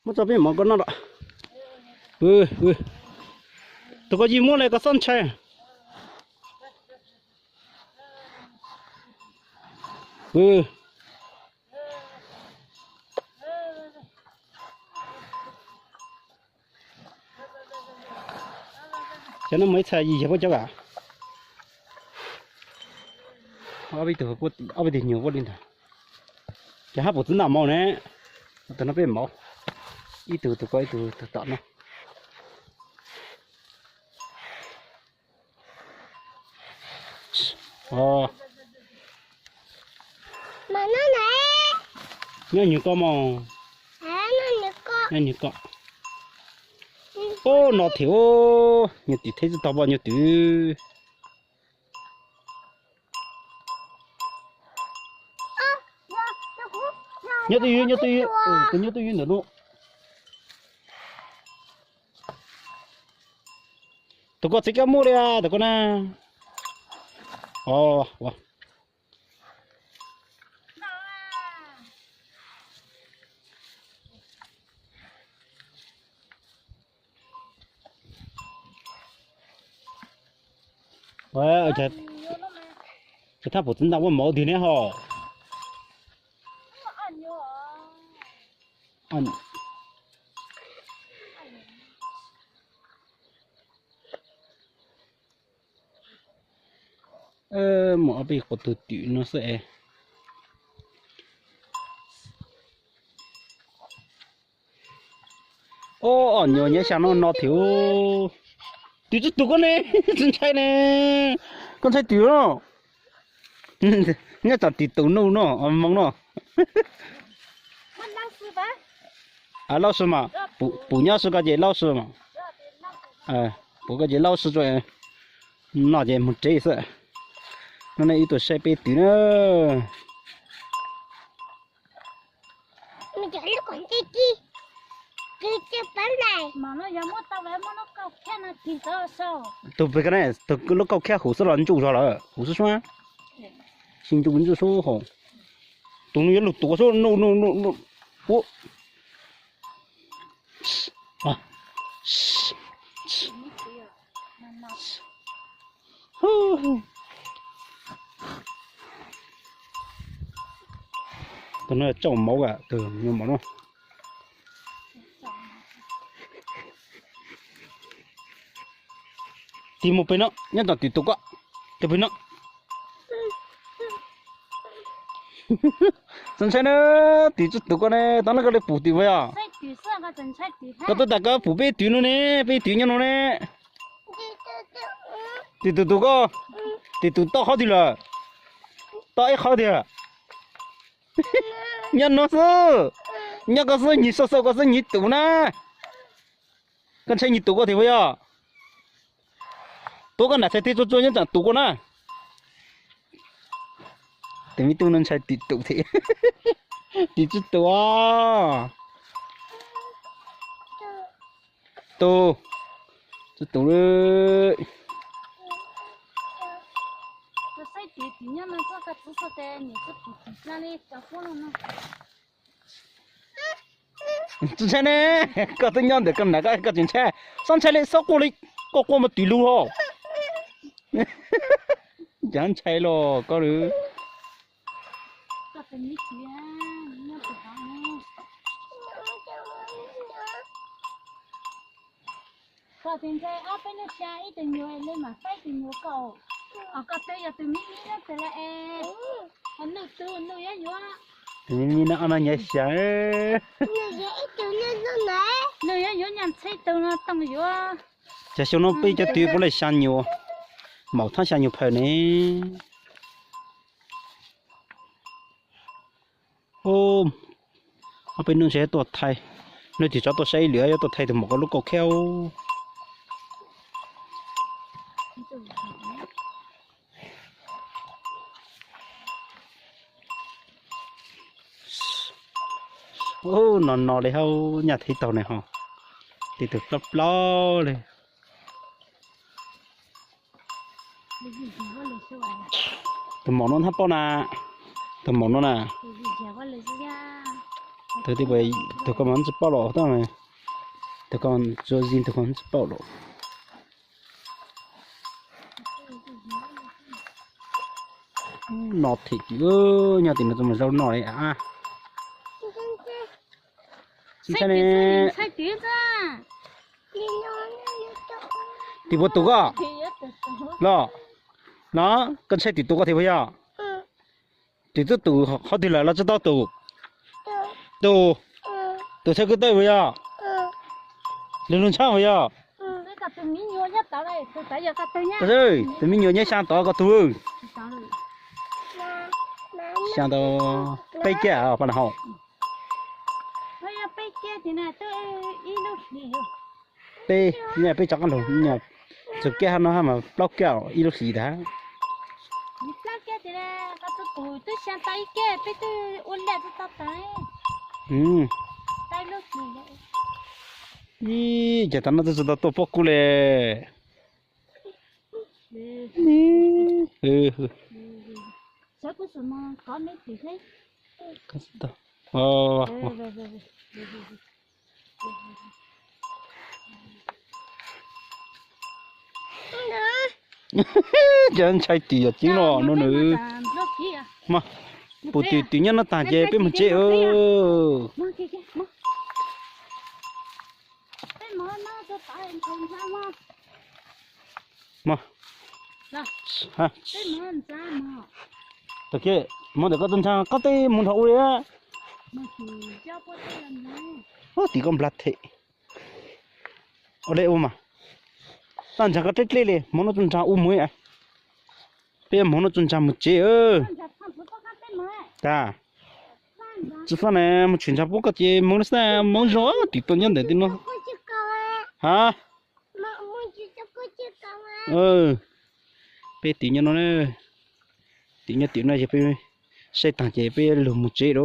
Mất cho bên mà con nó đó. Ừ. Tôi có gì mua lại có sân chơi. Ừ. Cho nó mới xài gì cho cháu cả. Ở bây giờ nhiều quá đi thôi. Chả hát bộ tính nào màu nè. Tụi nó bên màu. Ý từ coi từ tận nó. Mà nó nè. Nhớ nhiều con màu. À, nó nhiều con. Nhớ nhiều con. Ô, nó thiếu. Nhiều tí thấy tao bao nhiêu tí. Nhớ tôi nhớ tôi nhớ tôi nữa luôn. Tôi có cái mua đi à, tôi có na. Wow. Wow, chết. Cái tháp bộ tính nào cũng mỏ thì nè hò. Anh. Mỏ bị có từ từ nó sẽ. Ô, anh nhớ nhớ sao nó thiếu. Tụi tụi con này, chân chạy nè. Con chạy tiểu nó. Nhớ tao tụi tụi nó, mong nó. À, lão sư mà, bố nhớ sư cái gì lão sư mà. Bố cái gì lão sư rồi. Nó gì một trái sợ. Nó này ít tuổi sai bé tí nữa. Mình chạy lúc còn cái bán này. Mà nó giống tao vậy mà nó cao khen là thì sao? Tôi về cái này, tôi nó cao khe hồ sơ là chủ rồi, hồ sơ xoa. Xin chú bình số hồ. Tôi nói lục tổ số no. Ô. Tôi nói trồng máu cả, từ nhiều máu nó. Tìm một bên nó, nhất là tùy tục á, cái bên nó. Chân chạy nữa, tùy tục con này, tao nó cái này phủ tùy vậy à? Có tôi đặt cái phủ bê tùy nó nè, bê tùy nhau nó nè. Tùy tục có, tùy tục tao khó thì là, tao ấy khó thì à? Nhân nó sao? Nhân có sao nhị sao có sao nhị tụ nè? Con chạy nhị tụ có thì vậy à? Tôi con là chạy thế cho nhân chẳng tụ con à? Tại vì tôi nên chạy tị tụ thế. Tị tụ à? Tụ đấy. Chúng ta nè, có tôi nhận được con này cái chuyện xe, xong chạy lên sóc cô mà tùy lưu hồ, chẳng chạy lo có được. Có tiền chơi ở bên nó xa ít từ nhiều lên mà phải từ nhiều cầu. Có tới giờ từ mí nó từ là anh nuôi từ nuôi á nhớ. Thì nó ăn nhẹ xả. Nuôi á nhớ nhằn xây từ nó tông nhớ. Chả số nó bây giờ tùy bố lại sang nhiều, màu thang sang nhiều phải nè. Ô, ở bênนู้นsẽ tuột thay, nơi thì cho tôi xây lửa cho tôi thay từ một cái lúc cầu keo. Ô, nó đây hao nhà thấy tàu này hả? Thì được lấp lo này. Từ món nó hấp bao nè, từ món nó nè. tụi thì bây tụi con chỉ bao lọ thôi mà tụi con cho riêng tụi con chỉ bao lọ nọ thịt ơ nhà thì nó tụi mình rau nọ đấy à xin chào nè sai tiếng ra thì bố tụi con thì ít lo nó con xe thì tụi con thì bây giờ thì tụi họ thì là cho tao tụi tụi xe cứ tới bây giờ lên luôn sao bây giờ cái cả tụi mình nhiều nhất tao đây tụi tại giờ cả tụi nhá tụi ơi tụi mình nhiều nhé sang tao có tụi tao đây sang tao bay kia à phần hậu bây giờ bây giờ thì này tôi ít lúc gì rồi bay nhà bay chắc ăn rồi nhà chụp kia nó mà bao kẹo ít lúc gì đó cái kia thì là các tôi sang tay kia bây tôi uốn lại tôi tay tay lúc gì vậy ý giờ tao nó tôi tôi bóc cú lệ sao có sự mà có mấy gì thế cái gì đó chân chạy tì chính nó nữa mà bộ tì nhất nó tàn chế bên một chế mà ha tất kia muốn được có tâm trạng có thể muốn thấu đấy á thì con bát thế ở đây mà tan chẳng có trách lê muốn nó tâm trạng muối à bây giờ muốn nó tâm trạng một chế ta chỉ phải này một chuyện chả bố cái chế muốn nó sao muốn rõ thì tôi nhận để tin nó hả bây tí nhân nó nè tí nhân chỉ bây sẽ tặng chế bây lùm một chế đó